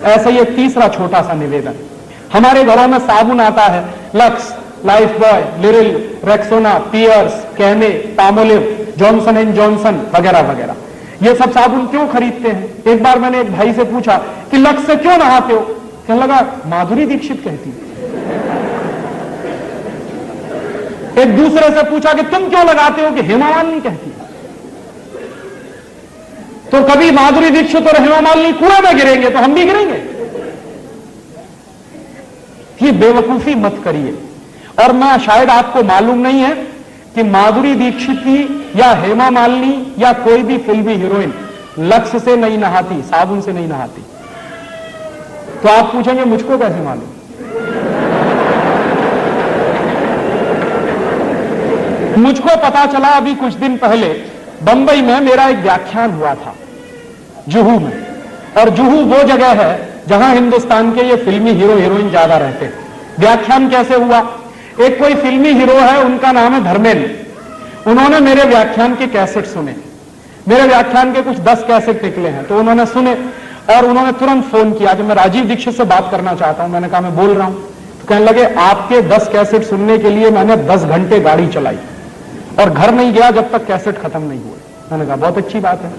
ऐसे ही एक तीसरा छोटा सा निवेदन, हमारे घरों में साबुन आता है, Lux, Lifebuoy, Liril, Rexona, Pears, कैने, पामोलिव, जॉनसन एंड जॉनसन वगैरह वगैरह। ये सब साबुन क्यों खरीदते हैं? एक बार मैंने एक भाई से पूछा कि लक्स से क्यों नहाते हो? कहने लगा माधुरी दीक्षित कहती है। एक दूसरे से पूछा कि तुम क्यों लगाते हो? कि हेमा मालिनी कहती है। तो कभी माधुरी दीक्षित और हेमा मालिनी कुएं में गिरेंगे तो हम भी गिरेंगे। ये बेवकूफी मत करिए। और मैं, शायद आपको मालूम नहीं है कि माधुरी दीक्षित की या हेमा मालिनी या कोई भी फिल्मी हीरोइन लक्स से नहीं नहाती, साबुन से नहीं नहाती। तो आप पूछेंगे मुझको कैसे मालूम? मुझको पता चला अभी कुछ दिन पहले बंबई में मेरा एक व्याख्यान हुआ था, जुहू में। और जुहू वो जगह है जहां हिंदुस्तान के ये फिल्मी हीरो हीरोइन ज्यादा रहते हैं। व्याख्यान कैसे हुआ? एक कोई फिल्मी हीरो है, उनका नाम है धर्मेंद्र। उन्होंने मेरे व्याख्यान के कैसेट सुने। मेरे व्याख्यान के कुछ 10 कैसेट निकले हैं, तो उन्होंने सुने और उन्होंने तुरंत फोन किया कि मैं राजीव दीक्षित से बात करना चाहता हूं। मैंने कहा मैं बोल रहा हूं। तो कहने लगे आपके 10 कैसेट सुनने के लिए मैंने 10 घंटे गाड़ी चलाई और घर नहीं गया जब तक कैसेट खत्म नहीं हुए। मैंने कहा बहुत अच्छी बात है,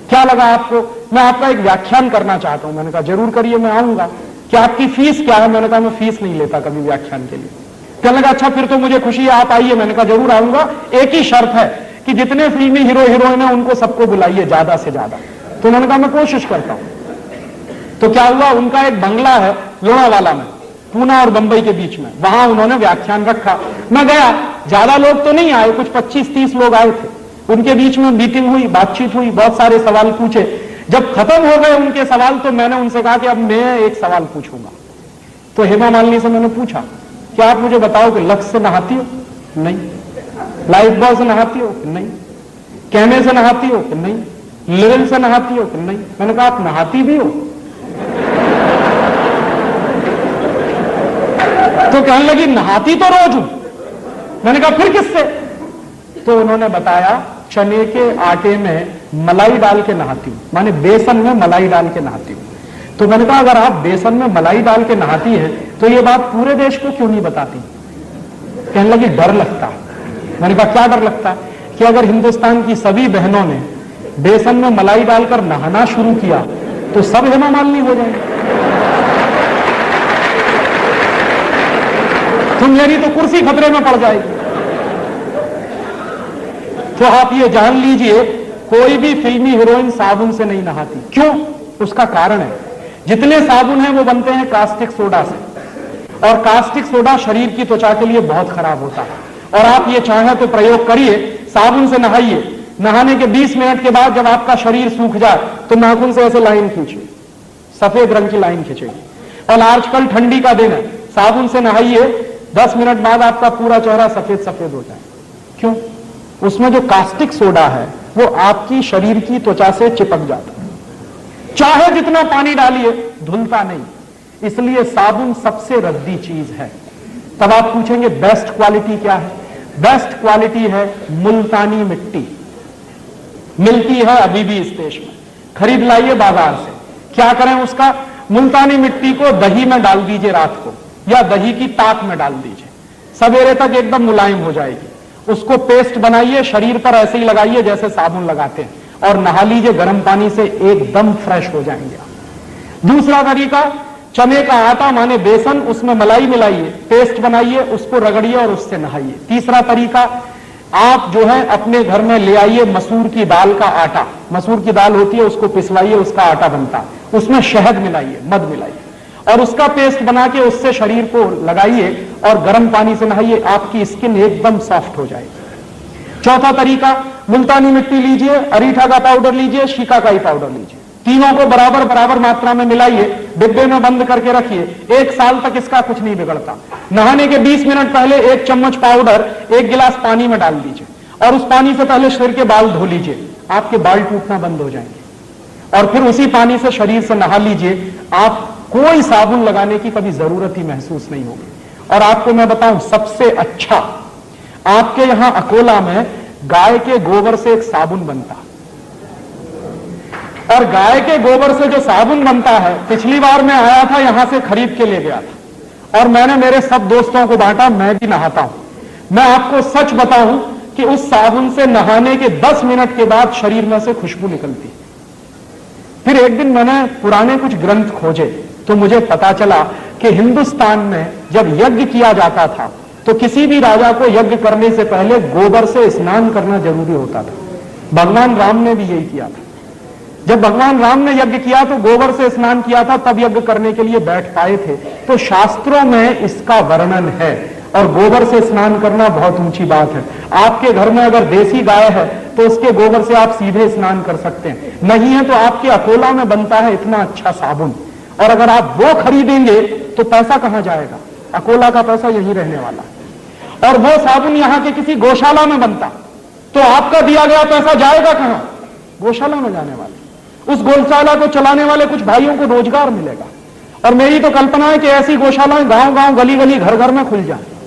क्या लगा आपको? मैं आपका एक व्याख्यान करना चाहता हूं। मैंने कहा जरूर करिए, मैं आऊंगा। क्या आपकी फीस क्या है? मैंने कहा मैं फीस नहीं लेता कभी व्याख्यान के लिए। कहने लगा अच्छा फिर तो मुझे खुशी है, आप आइए। मैंने कहा जरूर आऊंगा, एक ही शर्त है कि जितने फिल्मी हीरो हीरोइन है उनको सबको बुलाइए ज्यादा से ज्यादा। तो उन्होंने कहा मैं कोशिश करता हूं। तो क्या हुआ, उनका एक बंगला है लोनावाला में, पूना और बंबई के बीच में, वहां उन्होंने व्याख्यान रखा। मैं गया, ज्यादा लोग तो नहीं आए, कुछ 25-30 लोग आए थे। उनके बीच में मीटिंग हुई, बातचीत हुई, बहुत सारे सवाल पूछे। जब खत्म हो गए उनके सवाल तो मैंने उनसे कहा कि अब मैं एक सवाल पूछूंगा। तो हेमा मालिनी से मैंने पूछा क्या आप मुझे बताओ कि लक्स से नहाती हो? नहीं। लाइफ बॉय से नहाती हो? नहीं। कैमे से नहाती हो? नहीं। लिरिल से नहाती हो? नहीं। मैंने कहा आप नहाती भी हो? तो कहने लगी नहाती तो रोज हूं। मैंने कहा फिर किससे? तो उन्होंने बताया चने के आटे में मलाई डाल के नहाती हूं, माने बेसन में मलाई डाल के नहाती हूं। तो मैंने कहा अगर आप बेसन में मलाई डाल के नहाती है तो ये बात पूरे देश को क्यों नहीं बताती? कहने लगी डर लगता है। मैंने कहा क्या डर लगता है? कि अगर हिंदुस्तान की सभी बहनों ने बेसन में मलाई डालकर नहाना शुरू किया तो सब हेमा मालिनी हो जाएंगे। तो मेरी तो कुर्सी खतरे में पड़ जाएगी। तो आप ये जान लीजिए कोई भी फिल्मी हीरोइन साबुन से नहीं नहाती। क्यों? उसका कारण है जितने साबुन हैं वो बनते हैं कास्टिक सोडा से, और कास्टिक सोडा शरीर की त्वचा के लिए बहुत खराब होता है। और आप ये चाहें तो प्रयोग करिए, साबुन से नहाइए, नहाने के 20 मिनट के बाद जब आपका शरीर सूख जाए तो नाखून से ऐसे लाइन खींचिए, सफेद रंग की लाइन खींचेगी। और आजकल ठंडी का दिन है, साबुन से नहाइए, 10 मिनट बाद आपका पूरा चेहरा सफेद सफेद हो जाए। क्यों? उसमें जो कास्टिक सोडा है वो आपकी शरीर की त्वचा से चिपक जाता है। चाहे जितना पानी डालिए धुलता नहीं, इसलिए साबुन सबसे रद्दी चीज है। तब आप पूछेंगे बेस्ट क्वालिटी क्या है? बेस्ट क्वालिटी है मुल्तानी मिट्टी। मिलती है अभी भी इस देश में, खरीद लाइए बाजार से। क्या करें उसका? मुल्तानी मिट्टी को दही में डाल दीजिए रात को, या दही की ताक में डाल दीजिए, सवेरे तक एकदम मुलायम हो जाएगी। उसको पेस्ट बनाइए, शरीर पर ऐसे ही लगाइए जैसे साबुन लगाते हैं, और नहा लीजिए गर्म पानी से, एकदम फ्रेश हो जाएंगे आप। दूसरा तरीका, चने का आटा माने बेसन, उसमें मलाई मिलाइए, पेस्ट बनाइए, उसको रगड़िए और उससे नहाइए। तीसरा तरीका, आप जो है अपने घर में ले आइए मसूर की दाल का आटा। मसूर की दाल होती है, उसको पिसवाइए, उसका आटा बनता है, उसमें शहद मिलाइए, मध मिलाइए, और उसका पेस्ट बना के उससे शरीर को लगाइए और गर्म पानी से नहाइए, आपकी स्किन एकदम सॉफ्ट हो जाएगी। चौथा तरीका, मुल्तानी मिट्टी लीजिए, अरीठा का पाउडर लीजिए, शिकाकाई पाउडर लीजिए, तीनों को बराबर बराबर मात्रा में मिलाइए, डिब्बे में बंद करके रखिए। 1 साल तक इसका कुछ नहीं बिगड़ता। नहाने के 20 मिनट पहले 1 चम्मच पाउडर 1 गिलास पानी में डाल दीजिए, और उस पानी से पहले शरीर के बाल धो लीजिए, आपके बाल टूटना बंद हो जाएंगे। और फिर उसी पानी से शरीर से नहा लीजिए, आप कोई साबुन लगाने की कभी जरूरत ही महसूस नहीं होगी। और आपको मैं बताऊं सबसे अच्छा, आपके यहां अकोला में गाय के गोबर से एक साबुन बनता, और गाय के गोबर से जो साबुन बनता है, पिछली बार मैं आया था यहां से खरीद के ले गया था और मैंने मेरे सब दोस्तों को बांटा, मैं भी नहाता हूं। मैं आपको सच बताऊं कि उस साबुन से नहाने के 10 मिनट के बाद शरीर में से खुशबू निकलती। फिर एक दिन मैंने पुराने कुछ ग्रंथ खोजे तो मुझे पता चला कि हिंदुस्तान में जब यज्ञ किया जाता था तो किसी भी राजा को यज्ञ करने से पहले गोबर से स्नान करना जरूरी होता था। भगवान राम ने भी यही किया था। जब भगवान राम ने यज्ञ किया तो गोबर से स्नान किया था, तब यज्ञ करने के लिए बैठ पाए थे। तो शास्त्रों में इसका वर्णन है और गोबर से स्नान करना बहुत ऊंची बात है। आपके घर में अगर देसी गाय है तो उसके गोबर से आप सीधे स्नान कर सकते हैं, नहीं है तो आपके अकोला में बनता है इतना अच्छा साबुन, और अगर आप वो खरीदेंगे तो पैसा कहां जाएगा? अकोला का पैसा यही रहने वाला है। और वो साबुन यहां के किसी गौशाला में बनता तो आपका दिया गया पैसा जाएगा कहां? गौशाला में जाने वाले। उस गौशाला को चलाने वाले कुछ भाइयों को रोजगार मिलेगा। और मेरी तो कल्पना है कि ऐसी गौशालाएं गांव गांव गली गली घर घर में खुल जाए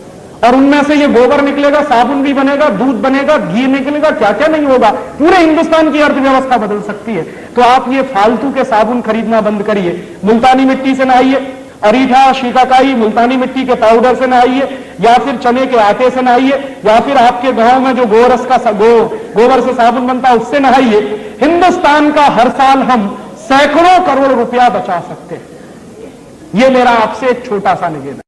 और उनमें से ये गोबर निकलेगा, साबुन भी बनेगा, दूध बनेगा, घी निकलेगा, क्या क्या नहीं होगा। पूरे हिंदुस्तान की अर्थव्यवस्था बदल सकती है। तो आप ये फालतू के साबुन खरीदना बंद करिए। मुल्तानी मिट्टी से नहाइए, अरीठा, शिकाकाई, मुल्तानी मिट्टी के पाउडर से नहाइए, या फिर चने के आटे से नहाइए, या फिर आपके गांव में जो गोरस का गोबर से साबुन बनता है उससे नहाइए। हिंदुस्तान का हर साल हम सैकड़ों करोड़ रुपया बचा सकते हैं। यह मेरा आपसे एक छोटा सा निवेदन।